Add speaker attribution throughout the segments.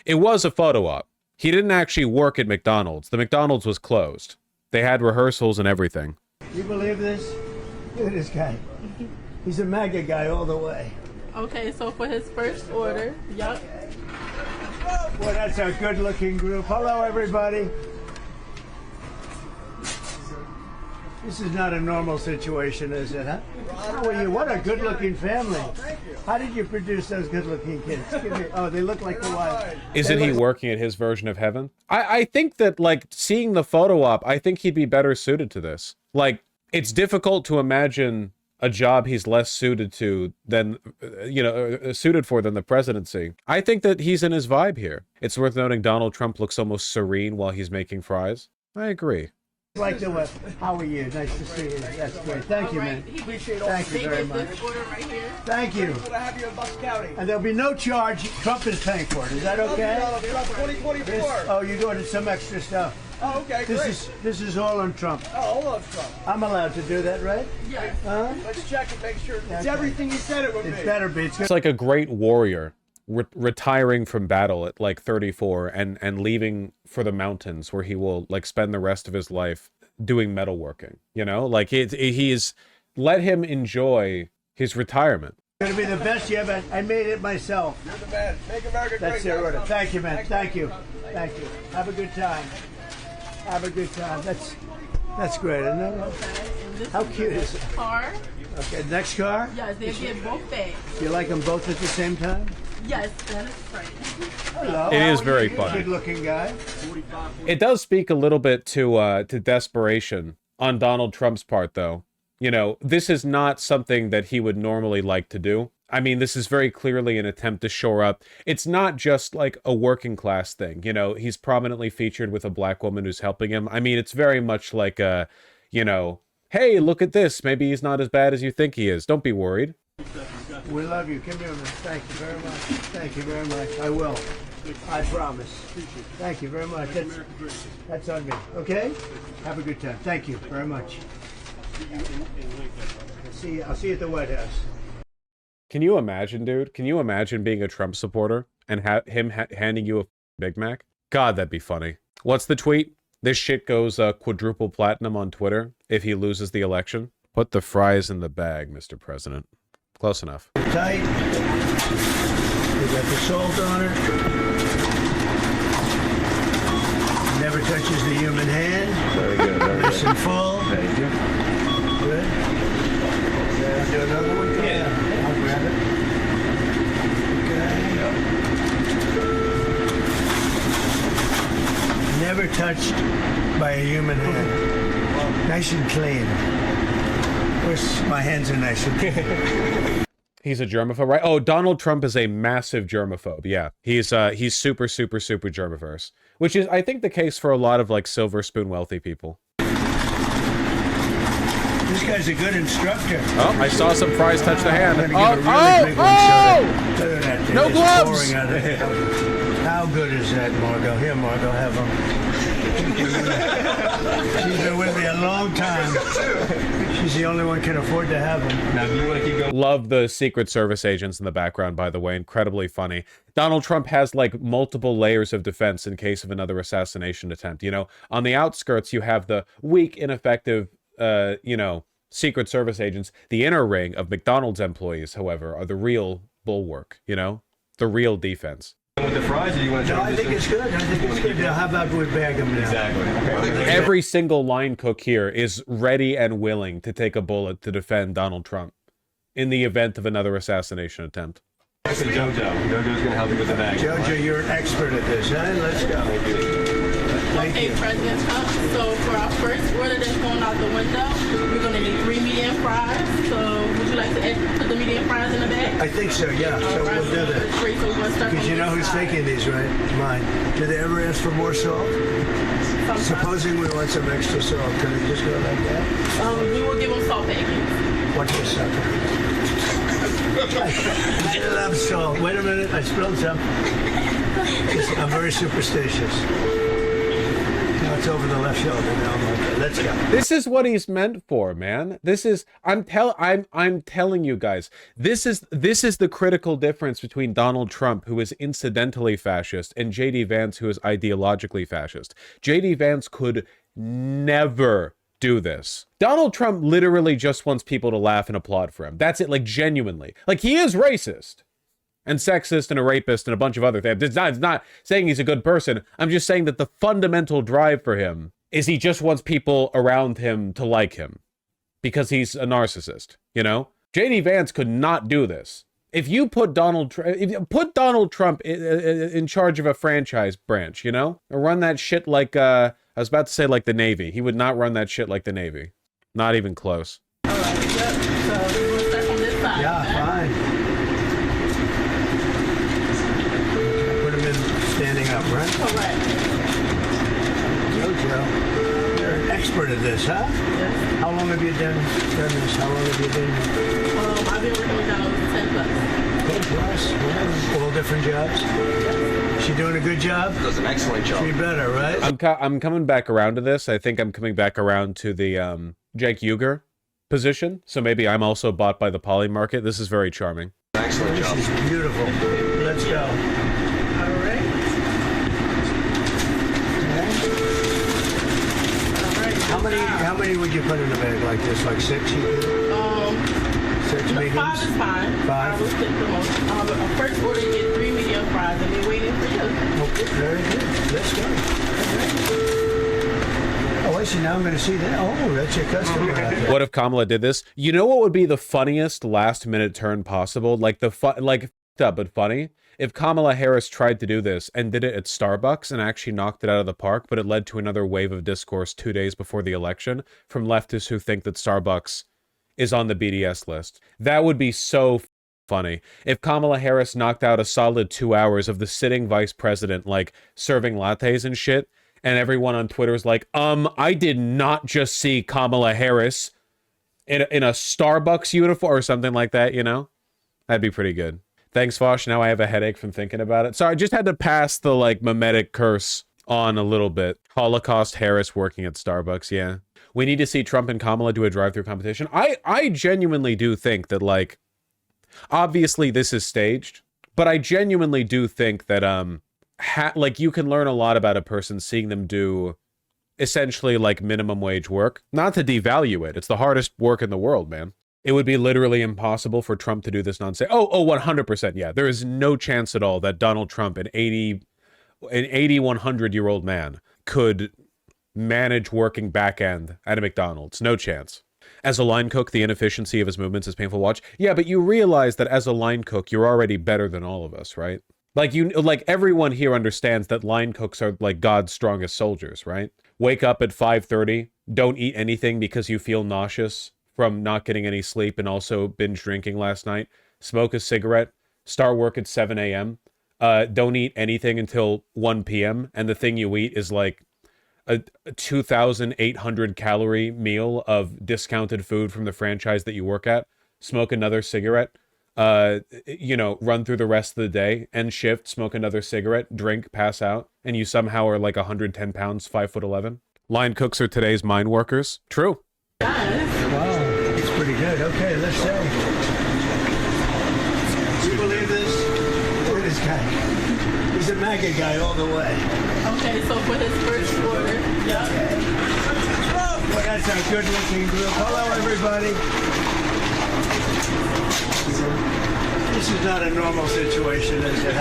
Speaker 1: It was a photo op. He didn't actually work at McDonald's. The McDonald's was closed. They had rehearsals and everything.
Speaker 2: You believe this? Look at this guy. He's a MAGA guy all the way.
Speaker 3: Okay, so for his first order, yup.
Speaker 2: Well, that's a good-looking group. Hello, everybody. This is not a normal situation, is it, huh? How are you? What a good-looking family. How did you produce those good-looking kids? Oh, they look like the wife.
Speaker 1: Isn't he working at his version of heaven? I think that, like, seeing the photo op, I think he'd be better suited to this. Like, it's difficult to imagine a job he's less suited to than, suited for than the presidency. I think that he's in his vibe here. It's worth noting Donald Trump looks almost serene while he's making fries. I agree.
Speaker 2: Like the what? How are you? Nice to see you. That's great. Thank you, man. Thank you very much. Thank you. And there'll be no charge. Trump is paying for it. Is that okay? 2024. Oh, you're doing some extra stuff.
Speaker 4: Oh, okay, great.
Speaker 2: This is all on Trump.
Speaker 4: Oh, all on Trump.
Speaker 2: I'm allowed to do that, right?
Speaker 3: Yes.
Speaker 4: Let's check and make sure it's everything you said it would be.
Speaker 2: It better be.
Speaker 1: It's like a great warrior retiring from battle at like 34 and leaving for the mountains where he will like spend the rest of his life doing metalworking. You know, like he's let him enjoy his retirement.
Speaker 2: It's gonna be the best you ever. I made it myself.
Speaker 4: You're the man. Make America great.
Speaker 2: That's their order. Thank you, man. Thank you. Thank you. Have a good time. Have a good time. That's great, isn't it?
Speaker 3: Okay.
Speaker 2: How cute is it?
Speaker 3: Car.
Speaker 2: Okay, next car.
Speaker 3: Yes, they get both bags.
Speaker 2: You like them both at the same time?
Speaker 3: Yes, that is right.
Speaker 2: Hello.
Speaker 1: It is
Speaker 2: How are
Speaker 1: very
Speaker 2: you?
Speaker 1: funny.
Speaker 2: Good-looking guy.
Speaker 1: It does speak a little bit to desperation on Donald Trump's part, though. You know, this is not something that he would normally like to do. I mean, this is very clearly an attempt to shore up. It's not just like a working class thing. You know, he's prominently featured with a black woman who's helping him. I mean, it's very much like a, hey, look at this. Maybe he's not as bad as you think he is. Don't be worried.
Speaker 2: We love you. Come here, man. Thank you very much. Thank you very much. I will. I promise. Thank you very much. That's on me. Okay? Have a good time. Thank you very much. I'll see you at the White House.
Speaker 1: Can you imagine, dude? Can you imagine being a Trump supporter and him handing you a Big Mac? God, that'd be funny. What's the tweet? This shit goes quadruple platinum on Twitter if he loses the election. Put the fries in the bag, Mr. President. Close enough.
Speaker 2: Tight. We got the salt on it. Never touches the human hand.
Speaker 5: Very good. Very
Speaker 2: Nice
Speaker 5: good.
Speaker 2: and full.
Speaker 5: Thank you.
Speaker 2: Good. Do another one? Yeah. I'll grab it. Okay. Never touched by a human hand. Nice and clean. My hands are nice and clean.
Speaker 1: He's a germaphobe, right? Oh, Donald Trump is a massive germaphobe. Yeah, he's super, super, super germaverse, which is, I think, the case for a lot of like silver spoon wealthy people.
Speaker 2: This guy's a good instructor.
Speaker 1: Oh, I saw some fries touch the hand.
Speaker 2: Look at that. Dude.
Speaker 1: No
Speaker 2: It's
Speaker 1: gloves!
Speaker 2: pouring out of it. How good is that, Margot? Here, Margot, have them. She's been with me a long time. She's the only one can afford to have them.
Speaker 5: Now, do you want to keep going?
Speaker 1: Love the Secret Service agents in the background, by the way. Incredibly funny. Donald Trump has like multiple layers of defense in case of another assassination attempt. You know, on the outskirts, you have the weak, ineffective, Secret Service agents. The inner ring of McDonald's employees, however, are the real bulwark, the real defense.
Speaker 5: With the fries, or do you want to
Speaker 2: No, I think it's good. I think it's good. Now, how about we bag them now?
Speaker 5: Exactly. Okay.
Speaker 1: Every single line cook here is ready and willing to take a bullet to defend Donald Trump in the event of another assassination attempt.
Speaker 5: Jojo. Jojo's going to help you with the bag.
Speaker 2: Jojo, you're an expert at this, huh? Let's go. Thank
Speaker 3: Okay,
Speaker 2: you.
Speaker 3: President Trump. So for our first order that's going out the window, we're going to need 3 medium fries. So would you like to put the medium fries in the bag?
Speaker 2: I think so, yeah. So we'll do that.
Speaker 3: Great, so we're going to start
Speaker 2: Because
Speaker 3: from
Speaker 2: you know
Speaker 3: this
Speaker 2: who's
Speaker 3: side.
Speaker 2: taking these, right? Mine. Do they ever ask for more salt?
Speaker 3: Sometimes.
Speaker 2: Supposing we want some extra salt, can we just go like that?
Speaker 3: We will give them salt packets.
Speaker 2: Watch this sucker. I love salt. Wait a minute, I spilled some. I'm very superstitious. it's over the left shoulder now. Okay, let's go.
Speaker 1: This is what he's meant for, man. I'm telling you guys, this is the critical difference between Donald Trump, who is incidentally fascist, and JD Vance, who is ideologically fascist. JD Vance could never do this. Donald Trump literally just wants people to laugh and applaud for him. That's it, like genuinely. Like, he is racist and sexist and a rapist and a bunch of other things. It's not saying he's a good person. I'm just saying that the fundamental drive for him is he just wants people around him to like him because he's a narcissist, you know? JD Vance could not do this. If you put Donald Trump in charge of a franchise branch, you know? Or run that shit like, I was about to say like the Navy. He would not run that shit like the Navy. Not even close.
Speaker 3: All right, yep. So we're gonna start from this side.
Speaker 2: Yeah, fine. Put him in standing up, right?
Speaker 3: Correct.
Speaker 2: Jojo, you're an expert at this, huh?
Speaker 3: Yes.
Speaker 2: How long have you done this? How long have you been here?
Speaker 3: I've been working with Donald 10 plus.
Speaker 2: 10 plus? Yeah. All different jobs? She doing a good job?
Speaker 5: Does an excellent job.
Speaker 2: Be better, right?
Speaker 1: I'm coming back around to this. I think I'm coming back around to the Jake Uger position. So maybe I'm also bought by the poly market. This is very charming.
Speaker 5: Excellent job.
Speaker 2: This is beautiful. Let's go.
Speaker 3: All right.
Speaker 2: How many would you put in a bag like this? Like 6? You could? 6 mediums?
Speaker 3: 5 is fine.
Speaker 2: 5?
Speaker 3: I will take the most. First order, you get 3 medium fries, and they're waiting for you.
Speaker 2: Okay, very good. Let's go. Oh, I see. Now I'm going to see that. Oh, that's your customer.
Speaker 1: What if Kamala did this? You know what would be the funniest last minute turn possible? Like f***ed up but funny. If Kamala Harris tried to do this and did it at Starbucks and actually knocked it out of the park, but it led to another wave of discourse 2 days before the election from leftists who think that Starbucks is on the BDS list. That would be so funny. If Kamala Harris knocked out a solid 2 hours of the sitting vice president, like, serving lattes and shit, and everyone on Twitter's like, I did not just see Kamala Harris in a Starbucks uniform or something like that, you know? That'd be pretty good. Thanks, Vosh. Now I have a headache from thinking about it. Sorry, I just had to pass the, like, mimetic curse on a little bit. Holocaust Harris working at Starbucks, yeah. We need to see Trump and Kamala do a drive-through competition. I genuinely do think that, like, obviously this is staged, but I genuinely do think that, like, you can learn a lot about a person seeing them do essentially, like, minimum wage work. Not to devalue it. It's the hardest work in the world, man. It would be literally impossible for Trump to do this nonsense. Oh, 100%, yeah. There is no chance at all that Donald Trump, an 100-year-old man, could manage working back end at a McDonald's. No chance. As a line cook, the inefficiency of his movements is painful to watch. Yeah, but you realize that as a line cook, you're already better than all of us, right? Like everyone here understands that line cooks are like God's strongest soldiers, right? Wake up at 5:30, don't eat anything because you feel nauseous from not getting any sleep and also binge drinking last night. Smoke a cigarette, start work at 7 a.m. Don't eat anything until 1 p.m. And the thing you eat is like a 2,800 calorie meal of discounted food from the franchise that you work at. Smoke another cigarette. Run through the rest of the day, end shift, smoke another cigarette, drink, pass out, and you somehow are like 110 pounds, 5'11". Line cooks are today's mine workers. True.
Speaker 2: Wow, it's pretty good. Okay, let's say. Do you believe this? Look at this guy. He's a MAGA guy all the way.
Speaker 3: Okay, so for his first order, yeah.
Speaker 2: Well, that's a good-looking group. Hello, everybody. This is not a normal situation, is it?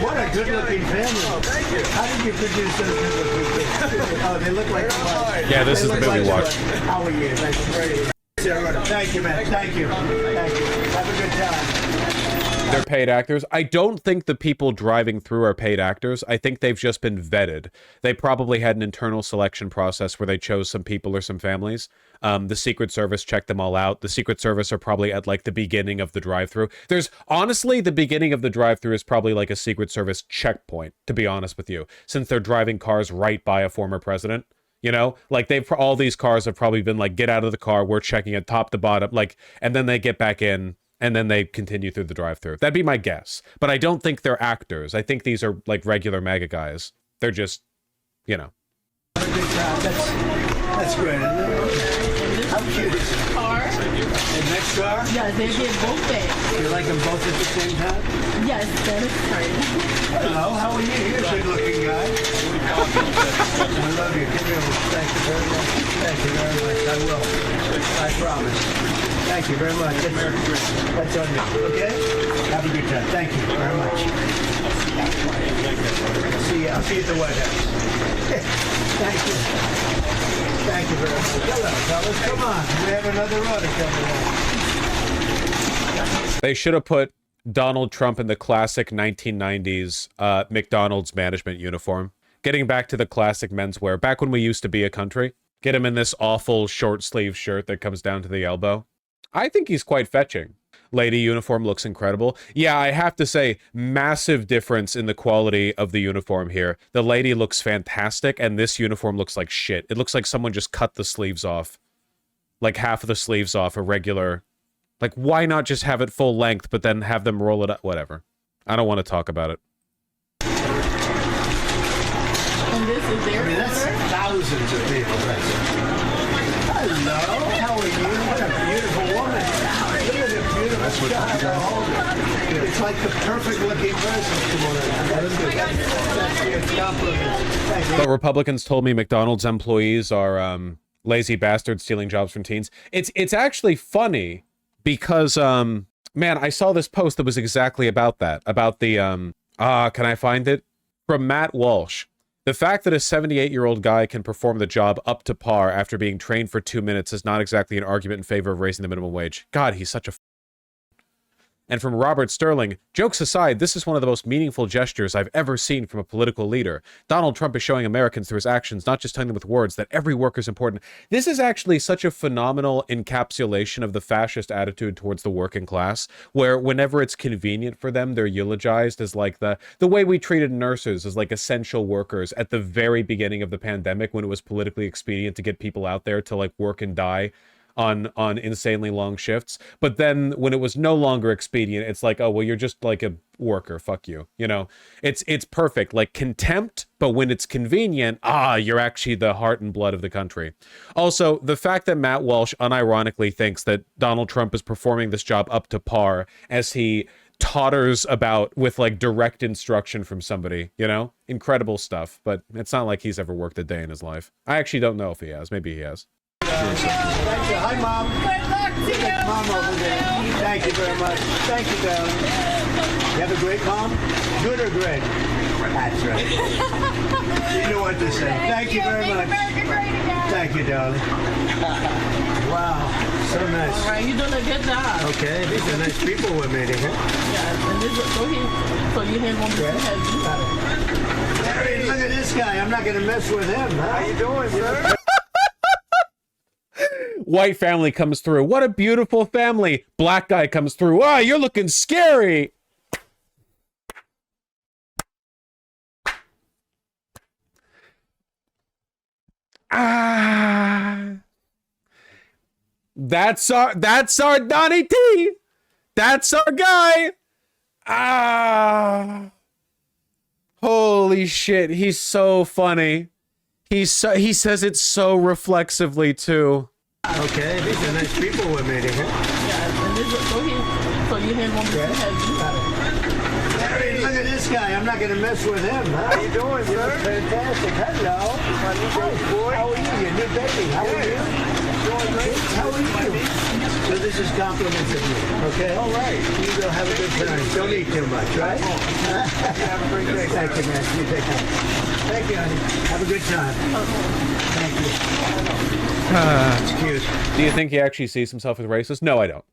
Speaker 2: What a good-looking family.
Speaker 4: Thank you.
Speaker 2: How did you produce those good-looking kids? Oh, they look like
Speaker 1: Yeah, this is the movie we watched.
Speaker 2: How are you? Nice to meet you. Thank you, man. Thank you. Thank you. Have a good time.
Speaker 1: They're paid actors. I don't think the people driving through are paid actors. I think they've just been vetted. They probably had an internal selection process where they chose some people or some families. The Secret Service checked them all out. The Secret Service are probably at like the beginning of the drive-through. Honestly, the beginning of the drive-through is probably like a Secret Service checkpoint, to be honest with you, since they're driving cars right by a former president. You know, like all these cars have probably been like, get out of the car. We're checking it top to bottom, like, and then they get back in. And then they continue through the drive-thru. That'd be my guess. But I don't think they're actors. I think these are like regular MAGA guys. They're just, you know.
Speaker 2: a good time. That's great, isn't it? Okay. How cute is it?
Speaker 3: Car.
Speaker 2: The next car?
Speaker 3: Yes, they did both things.
Speaker 2: You like them both at the same time?
Speaker 3: Yes, that is right.
Speaker 2: Hello, how are you? You're a good-looking guy. I love you. Give me a thank you very much. Thank you very much. I will. I promise. Thank you very much. That's on me. Okay? Have a good time. Thank you very much. I'll see you at the White House. Thank you. Thank you very much. Hello, fellas. Come on. We have another runner coming in.
Speaker 1: They should have put Donald Trump in the classic 1990s McDonald's management uniform. Getting back to the classic menswear, back when we used to be a country. Get him in this awful short sleeve shirt that comes down to the elbow. I think he's quite fetching. Lady uniform looks incredible. Yeah, I have to say, massive difference in the quality of the uniform here. The lady looks fantastic, and this uniform looks like shit. It looks like someone just cut the sleeves off. Like half of the sleeves off a regular... Like, why not just have it full length, but then have them roll it up? Whatever. I don't want to talk about it.
Speaker 3: And this is their
Speaker 2: That's
Speaker 3: order.
Speaker 2: thousands of people. Hello, how are you? What a beautiful woman. Look at the beautiful child. It's like the perfect looking person. That's good. That's your compliment. Thank you.
Speaker 1: But Republicans told me McDonald's employees are lazy bastards stealing jobs from teens. It's actually funny because, man, I saw this post that was exactly about that. About the, can I find it? From Matt Walsh. The fact that a 78-year-old guy can perform the job up to par after being trained for 2 minutes is not exactly an argument in favor of raising the minimum wage. God, he's such a... And from Robert Sterling, jokes aside, this is one of the most meaningful gestures I've ever seen from a political leader. Donald Trump is showing Americans through his actions, not just telling them with words, that every worker is important. This is actually such a phenomenal encapsulation of the fascist attitude towards the working class, where whenever it's convenient for them, they're eulogized as like the way we treated nurses as like essential workers at the very beginning of the pandemic, when it was politically expedient to get people out there to like work and die on insanely long shifts. But then when it was no longer expedient, it's like, oh, well, you're just like a worker, fuck you. You know, it's perfect, like contempt, but when it's convenient, you're actually the heart and blood of the country. Also, the fact that Matt Walsh unironically thinks that Donald Trump is performing this job up to par as he totters about with like direct instruction from somebody, you know, incredible stuff. But it's not like he's ever worked a day in his life. I actually don't know if he has. Maybe he has.
Speaker 2: Thank you. Hi, Mom. Good luck to you. Mom over there. Thank you very much. Thank you, darling. You have a great mom? Good or great? That's right. You know what to say. Thank you very much. Thank you, darling. Wow. So nice.
Speaker 3: All right, you're doing a good job.
Speaker 2: Okay, these are nice people we're meeting, huh?
Speaker 3: Yeah, and this is so your hand won't be too heavy.
Speaker 2: Hey, look at this guy. I'm not going to mess with him, huh? How you doing, sir?
Speaker 1: White family comes through. What a beautiful family. Black guy comes through. Ah, you're looking scary. That's our Donnie T. That's our guy. Holy shit, he's so funny. He says it so reflexively too.
Speaker 2: Okay, these are nice people we're meeting, huh?
Speaker 3: Yeah, and this is so your hand won't be too heavy.
Speaker 2: Hey, look at this guy. I'm not going to mess with him, huh? How you doing, sir? Fantastic. Hello. My new baby boy. How are you? Your new baby. How are you? Doing great. How are you? So this is compliments of you, okay? All right. You go have a good time. Don't eat too much, right? Have a great day. Thank you, man. You take care. Thank you, honey. Have a good time. Thank you. Excuse.
Speaker 1: Do you think he actually sees himself as racist? No, I don't.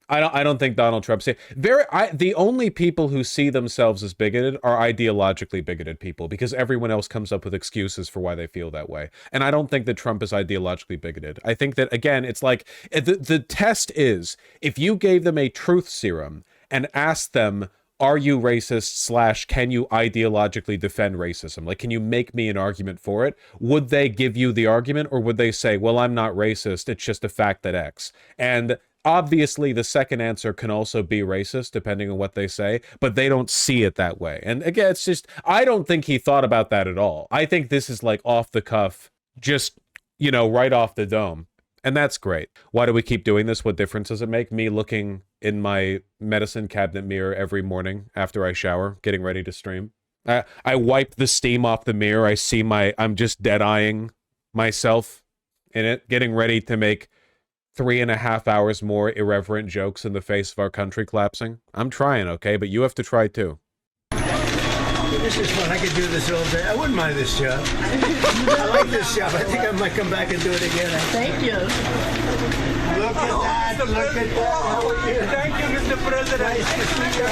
Speaker 1: I don't think Donald Trump the only people who see themselves as bigoted are ideologically bigoted people, because everyone else comes up with excuses for why they feel that way. And I don't think that Trump is ideologically bigoted. I think that, again, it's like the test is, if you gave them a truth serum and asked them, are you racist / can you ideologically defend racism? Like, can you make me an argument for it? Would they give you the argument, or would they say, well, I'm not racist, it's just a fact that X? And obviously, the second answer can also be racist, depending on what they say, but they don't see it that way. And again, it's just, I don't think he thought about that at all. I think this is like off the cuff just, you know, right off the dome. And that's great. Why do we keep doing this? What difference does it make? Me looking in my medicine cabinet mirror every morning after I shower, getting ready to stream. I wipe the steam off the mirror. I see I'm just dead-eyeing myself in it, getting ready to make 3.5 hours more irreverent jokes in the face of our country collapsing. I'm trying, okay? But you have to try too.
Speaker 2: This is fun. I could do this all day. I wouldn't mind this job. I like this job. I think I might come back and do it again.
Speaker 3: Thank you.
Speaker 2: Look at that. Look at that. How are you?
Speaker 4: Thank you, Mr. President.
Speaker 2: Nice to see you.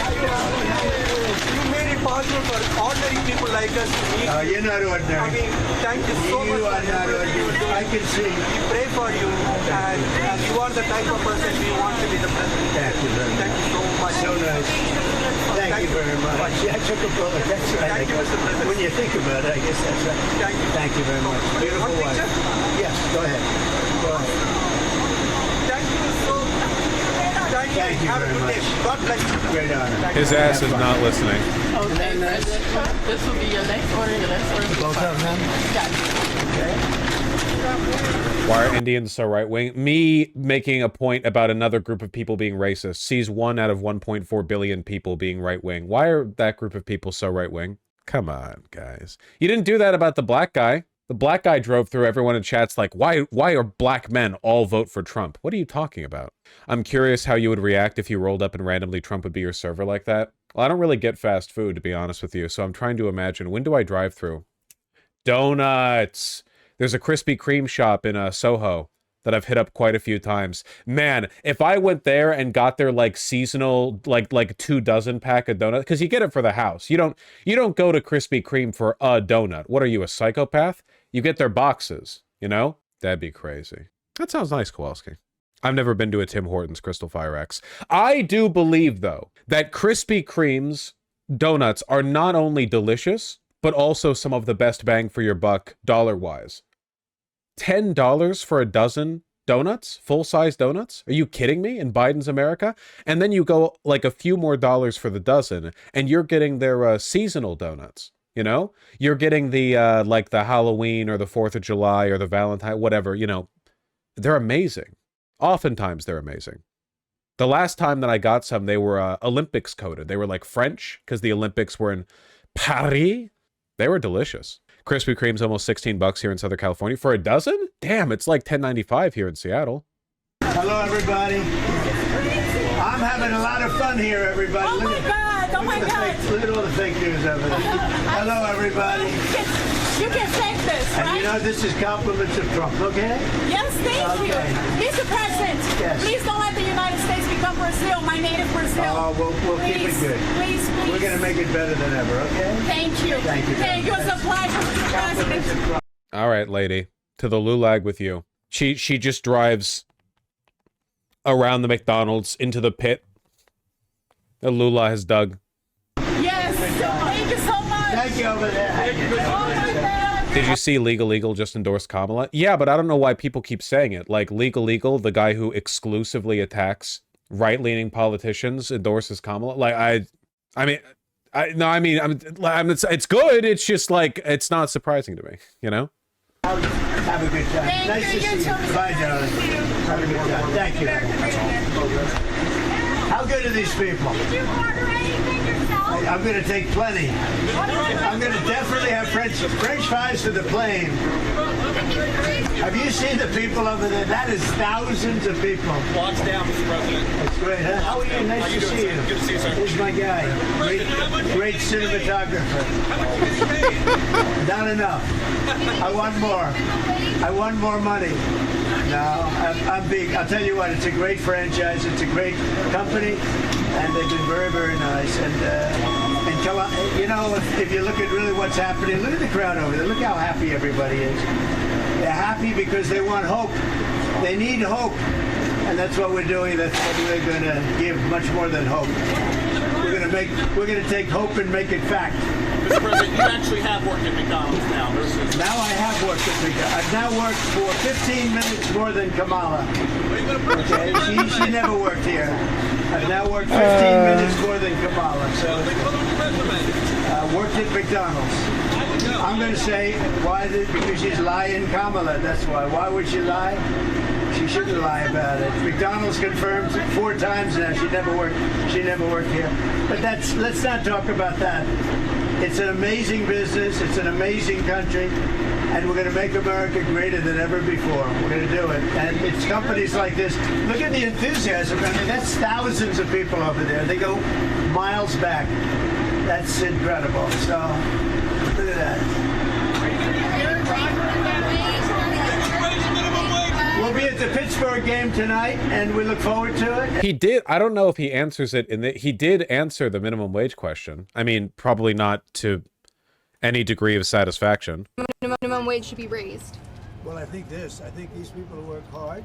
Speaker 4: You made it possible for ordinary people like us to meet.
Speaker 2: You're not ordinary.
Speaker 4: I mean, thank you so much.
Speaker 2: You are not ordinary. I can see.
Speaker 4: We pray for you, and you are the type of person we want to be the president.
Speaker 2: Thank you very much.
Speaker 4: Thank you so much.
Speaker 2: So nice. Thank you very much. Yeah, I took a bullet. That's right.
Speaker 4: Thank you, Mr. President.
Speaker 2: When you think about it, I guess that's right.
Speaker 4: Thank you.
Speaker 2: Thank you very much. Beautiful
Speaker 4: One
Speaker 2: wife.
Speaker 4: picture?
Speaker 2: Yes, go ahead. Go ahead.
Speaker 4: Thank you so much. Thank you. Have a
Speaker 2: very
Speaker 4: good day.
Speaker 2: much.
Speaker 4: God bless you.
Speaker 2: Great honor.
Speaker 1: His ass is not listening.
Speaker 3: Okay, President. This will be your next order. Your next order.
Speaker 2: Both of them?
Speaker 3: Got it.
Speaker 1: Why are Indians so right-wing? Me making a point about another group of people being racist sees 1 out of 1.4 billion people being right-wing. Why are that group of people so right-wing? Come on, guys. You didn't do that about the black guy. The black guy drove through everyone in chats like, why are black men all vote for Trump? What are you talking about? I'm curious how you would react if you rolled up and randomly Trump would be your server like that. Well, I don't really get fast food, to be honest with you, so I'm trying to imagine, when do I drive through? Donuts! There's a Krispy Kreme shop in Soho that I've hit up quite a few times. Man, if I went there and got their like seasonal, like 2 dozen pack of donuts, because you get it for the house. You don't go to Krispy Kreme for a donut. What are you, a psychopath? You get their boxes, you know? That'd be crazy. That sounds nice, Kowalski. I've never been to a Tim Hortons Crystal Fire X. I do believe, though, that Krispy Kreme's donuts are not only delicious, but also some of the best bang for your buck, dollar-wise. $10 for a dozen donuts? Full-size donuts? Are you kidding me? In Biden's America? And then you go like a few more dollars for the dozen, and you're getting their seasonal donuts. You know? You're getting the, like the Halloween or the 4th of July or the Valentine, whatever, you know. They're amazing. Oftentimes they're amazing. The last time that I got some, they were Olympics coated. They were like French, because the Olympics were in Paris. They were delicious. Krispy Kreme's almost $16 here in Southern California. For a dozen? Damn, it's like $10.95 here in Seattle.
Speaker 2: Hello, everybody. I'm having a lot of fun here, everybody.
Speaker 6: Oh my God! Oh my God!
Speaker 2: Look at all the fake news over there. Hello, everybody.
Speaker 6: You can fake this,
Speaker 2: And
Speaker 6: right?
Speaker 2: you know, this is compliments of Trump, okay?
Speaker 6: Yes, thank you.
Speaker 2: Okay.
Speaker 6: Mr. President,
Speaker 2: Yes.
Speaker 6: please don't let the United States become Brazil, my native Brazil.
Speaker 2: Oh, we'll keep it
Speaker 6: Please,
Speaker 2: good.
Speaker 6: Please, please.
Speaker 2: We're going to make it better than ever, okay?
Speaker 6: Thank you.
Speaker 2: Thank you.
Speaker 6: Thank you. It's a pleasure, Mr.
Speaker 2: Compliments
Speaker 6: President.
Speaker 2: of Trump.
Speaker 1: All right, lady. To the Lulag with you. She just drives around the McDonald's into the pit that Lula has dug.
Speaker 6: Yes. Thank you so much.
Speaker 2: Thank you over there.
Speaker 6: Oh my God.
Speaker 1: Did you see Legal Eagle just endorsed Kamala? Yeah, but I don't know why people keep saying it. Like, Legal Eagle, the guy who exclusively attacks right-leaning politicians, endorses Kamala. Like, I mean, it's good. It's just like, it's not surprising to me, you know?
Speaker 2: Have a good time.
Speaker 6: Thank
Speaker 2: Nice
Speaker 6: you.
Speaker 2: to
Speaker 6: You
Speaker 2: see you.
Speaker 6: too.
Speaker 2: Bye, darling. Have a good time. Thank you. How good are these people?
Speaker 6: Did you order anything yourself?
Speaker 2: I'm going to take plenty. I'm going to definitely have French fries for the plane. Have you seen the people over there? That is thousands of people.
Speaker 7: Watch down, Mr. President.
Speaker 2: That's great, huh? How are you? Nice to see you.
Speaker 7: Good to see you, sir.
Speaker 2: Here's my guy. Great cinematographer. Not enough. I want more. I want more money. No, I'm big. I'll tell you what, it's a great franchise. It's a great company, and they've been very, very nice. And you know, if you look at really what's happening, look at the crowd over there. Look how happy everybody is. They're happy because they want hope. They need hope, and that's what we're doing. That's what we're going to give, much more than hope. We're going to take hope and make it fact.
Speaker 7: Mr. President, you actually have worked at McDonald's now versus...
Speaker 2: Now I have worked at McDonald's. I've now worked for 15 minutes more than Kamala. Okay, she never worked here. I've now worked 15 minutes more than Kamala. So worked at McDonald's. I'm going to say why? Because she's lying, Kamala. That's why. Why would she lie? She shouldn't lie about it. McDonald's confirmed 4 times now she never worked. She never worked here. But let's not talk about that. It's an amazing business. It's an amazing country. And we're going to make America greater than ever before. We're going to do it. And it's companies like this. Look at the enthusiasm. I mean, that's thousands of people over there. They go miles back. That's incredible. So, look at that. We'll be at the Pittsburgh game tonight, and we look forward to it.
Speaker 1: He did. I don't know if he answers it he did answer the minimum wage question. I mean, probably not to any degree of satisfaction.
Speaker 8: Minimum wage should be raised.
Speaker 2: Well, I think these people who work hard,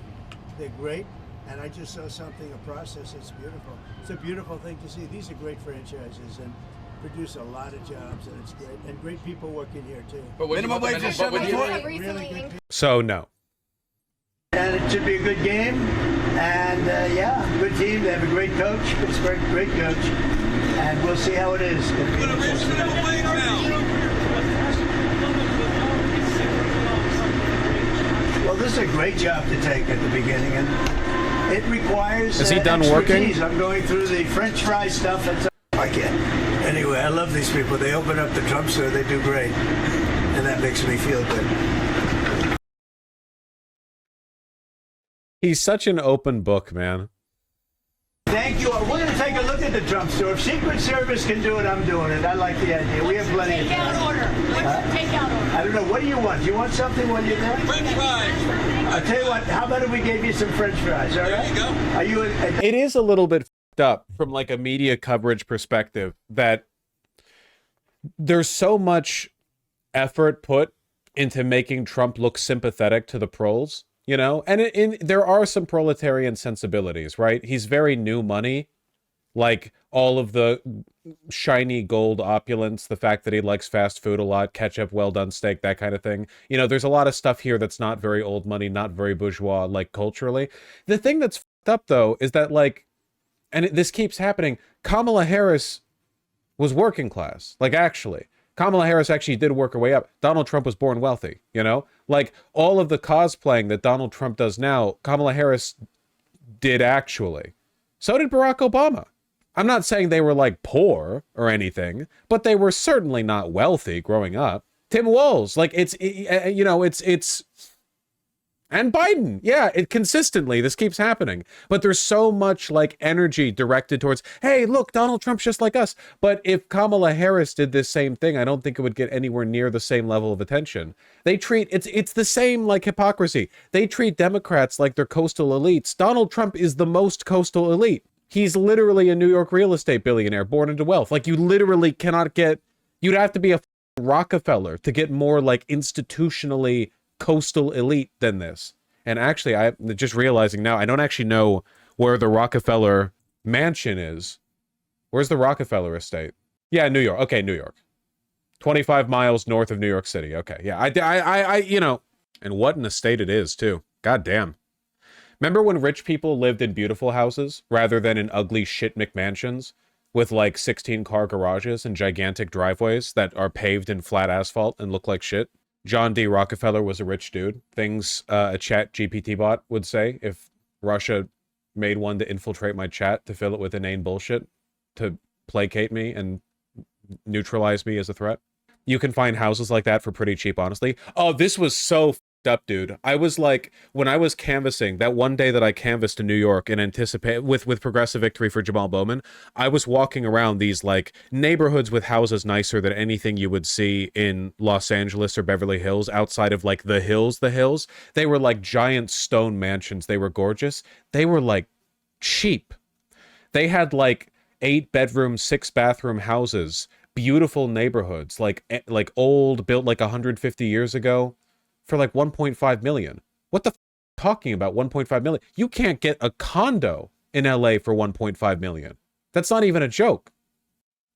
Speaker 2: they're great. And I just saw something, a process that's beautiful. It's a beautiful thing to see. These are great franchises and produce a lot of jobs, and it's great. And great people working here, too.
Speaker 4: But minimum wage is $7.20.
Speaker 2: Really good people.
Speaker 1: So, no.
Speaker 2: And it should be a good game. And, yeah, good team. They have a great coach. Pittsburgh, great coach. And we'll see how it is. Well, this is a great job to take at the beginning. And it requires
Speaker 1: Is he done
Speaker 2: expertise.
Speaker 1: working?
Speaker 2: I'm going through the French fry stuff. I can't. Anyway, I love these people. They open up the Trump store. They do great. And that makes me feel good.
Speaker 1: He's such an open book, man.
Speaker 2: Thank you. We're going to take a look at the Trump store. If Secret Service can do it, I'm doing it. I like the idea. We have plenty of time.
Speaker 6: Takeout order. Takeout order.
Speaker 2: I don't know. What do you want? Do you want something while you're there?
Speaker 7: French fries.
Speaker 2: I'll tell you what. How about if we gave you some French fries? All right.
Speaker 7: There you go.
Speaker 2: Are you?
Speaker 1: It is a little bit fucked up from like a media coverage perspective that there's so much effort put into making Trump look sympathetic to the proles, you know? And there are some proletarian sensibilities, right? He's very new money, like all of the shiny gold opulence, the fact that he likes fast food a lot, ketchup, well-done steak, that kind of thing. You know, there's a lot of stuff here that's not very old money, not very bourgeois, like culturally. The thing that's fucked up, though, is that, like, and this keeps happening, Kamala Harris was working class, like, actually. Kamala Harris actually did work her way up. Donald Trump was born wealthy, you know? Like, all of the cosplaying that Donald Trump does now, Kamala Harris did actually. So did Barack Obama. I'm not saying they were, like, poor or anything, but they were certainly not wealthy growing up. Tim Walz, like, it's and Biden, yeah, consistently, this keeps happening. But there's so much, like, energy directed towards, hey, look, Donald Trump's just like us. But if Kamala Harris did this same thing, I don't think it would get anywhere near the same level of attention. They treat, it's the same, like, hypocrisy. They treat Democrats like they're coastal elites. Donald Trump is the most coastal elite. He's literally a New York real estate billionaire born into wealth. Like, you literally cannot get, you'd have to be a Rockefeller to get more, like, institutionally coastal elite than this. And actually, I'm just realizing now, I don't actually know where the Rockefeller mansion is. Where's the Rockefeller estate? Yeah, New York. Okay, New York. 25 miles north of New York City. Okay, yeah, I you know, and what an estate it is, too. God damn. Remember when rich people lived in beautiful houses rather than in ugly shit McMansions with like 16-car garages and gigantic driveways that are paved in flat asphalt and look like shit? John D. Rockefeller was a rich dude. Things a chat GPT bot would say if Russia made one to infiltrate my chat to fill it with inane bullshit to placate me and neutralize me as a threat. You can find houses like that for pretty cheap, honestly. Oh, this was so up, dude. I was like, when I was canvassing, that one day that I canvassed in New York and anticipate with progressive victory for Jamal Bowman, I was walking around these like neighborhoods with houses nicer than anything you would see in Los Angeles or Beverly Hills outside of like the hills. They were like giant stone mansions. They were gorgeous. They were like cheap. They had like 8-bedroom, 6-bathroom houses, beautiful neighborhoods, like old, built like 150 years ago. For like 1.5 million. What the talking about 1.5 million? You can't get a condo in LA for 1.5 million. That's not even a joke.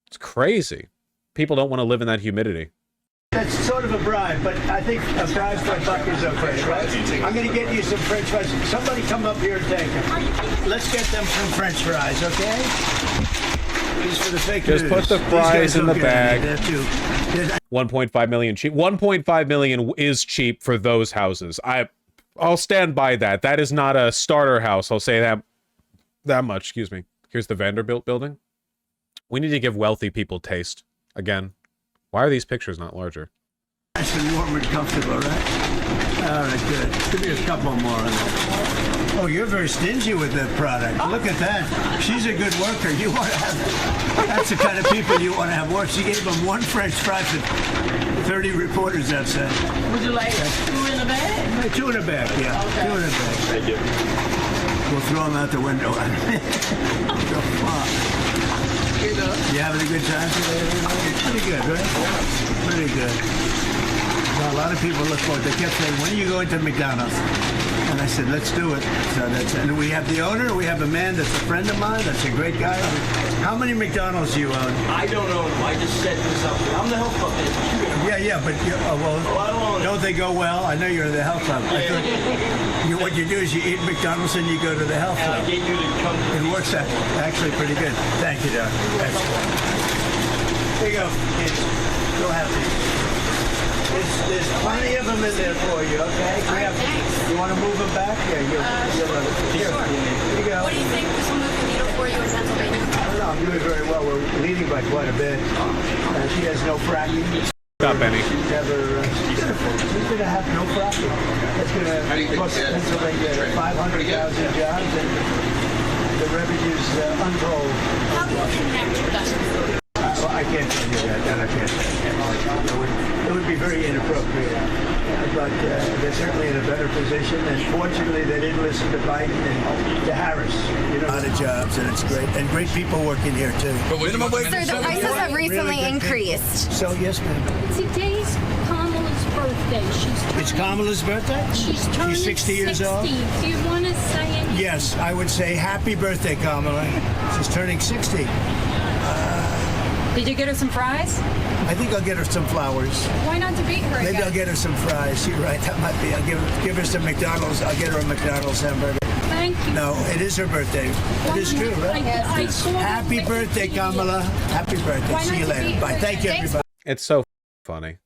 Speaker 1: It's crazy. People don't want to live in that humidity.
Speaker 2: That's sort of a bribe, but I think a bribe for a buck is okay, right? I'm going to get you some French fries. Somebody come up here and take them. Let's get them some French fries, okay? These for the fake
Speaker 1: Just
Speaker 2: news.
Speaker 1: put the
Speaker 2: These
Speaker 1: fries
Speaker 2: guys
Speaker 1: in
Speaker 2: don't
Speaker 1: the
Speaker 2: get any.
Speaker 1: bag.
Speaker 2: They're too- there's-
Speaker 1: 1.5 million cheap. 1.5 million is cheap for those houses. I'll stand by that. That is not a starter house. I'll say that much. Excuse me. Here's the Vanderbilt building. We need to give wealthy people taste. Again, why are these pictures not larger?
Speaker 2: Nice and warm and comfortable, right? All right, good. Give me a couple more on that. Oh, you're very stingy with the product. Look at that. She's a good worker. You want to have... That's the kind of people you want to have work. She gave them one French fry for 30 reporters outside.
Speaker 3: Would you like 2 in the bag?
Speaker 2: Hey, 2 in a bag, yeah.
Speaker 3: Okay.
Speaker 2: 2 in a bag.
Speaker 5: Thank you.
Speaker 2: We'll throw them out the window. The fuck? You having a good time today, everybody? Pretty good, right? Pretty good. Well, a lot of people look forward. They kept saying, when are you going to McDonald's? And I said, let's do it. So that's, and we have the owner. We have a man that's a friend of mine. That's a great guy. How many McDonald's do you own?
Speaker 7: I don't own them. I just set this up. I'm the health club.
Speaker 2: Yeah, but
Speaker 7: I
Speaker 2: don't they go well? I know you're the health club. I thought what you do is you eat McDonald's and you go to the health
Speaker 7: I
Speaker 2: club.
Speaker 7: get you to come.
Speaker 2: It works out actually pretty good. Thank you, Doc. That's cool. Here you go, kids. Go have these. There's plenty of them in there for you, okay? Grab them. You want to move them back? Yeah, you'll love it. Here you go.
Speaker 8: What do you think this will move the needle for you in Pennsylvania?
Speaker 2: I don't know. I'm doing very well. We're leading by quite a bit. She has no fracking.
Speaker 1: Stop, Benny.
Speaker 2: She's never. She's going to have no fracking. That's going to cost Pennsylvania 500,000 jobs, and the revenue's untold.
Speaker 8: How do you connect with us?
Speaker 2: Well, I can't tell you that. I can't. It would be very inappropriate. But they're certainly in a better position. And fortunately, they didn't listen to Biden and to Harris. You know, a lot of jobs, and it's great. And great people working here, too. Minimum wage.
Speaker 8: Sir, the prices have recently
Speaker 2: Really good
Speaker 8: increased.
Speaker 2: So, yes, ma'am.
Speaker 6: Today's Kamala's birthday.
Speaker 2: It's Kamala's birthday?
Speaker 6: She's turning
Speaker 2: 60 years old?
Speaker 6: Do you want to say anything?
Speaker 2: Yes, I would say happy birthday, Kamala. She's turning 60.
Speaker 9: Did you get her some fries?
Speaker 2: I think I'll get her some flowers.
Speaker 6: Why not debate her
Speaker 2: Maybe
Speaker 6: again?
Speaker 2: I'll get her some fries. You're right. That might be. I'll give her some McDonald's. I'll get her a McDonald's hamburger.
Speaker 6: Thank you.
Speaker 2: No, it is her birthday. It is true, right?
Speaker 6: I saw
Speaker 2: Happy
Speaker 6: that-
Speaker 2: birthday, Kamala. Happy birthday.
Speaker 6: Why
Speaker 2: See
Speaker 6: not
Speaker 2: you later.
Speaker 6: debate
Speaker 2: Bye.
Speaker 6: her
Speaker 2: Thank you,
Speaker 6: again?
Speaker 2: everybody.
Speaker 1: It's so funny.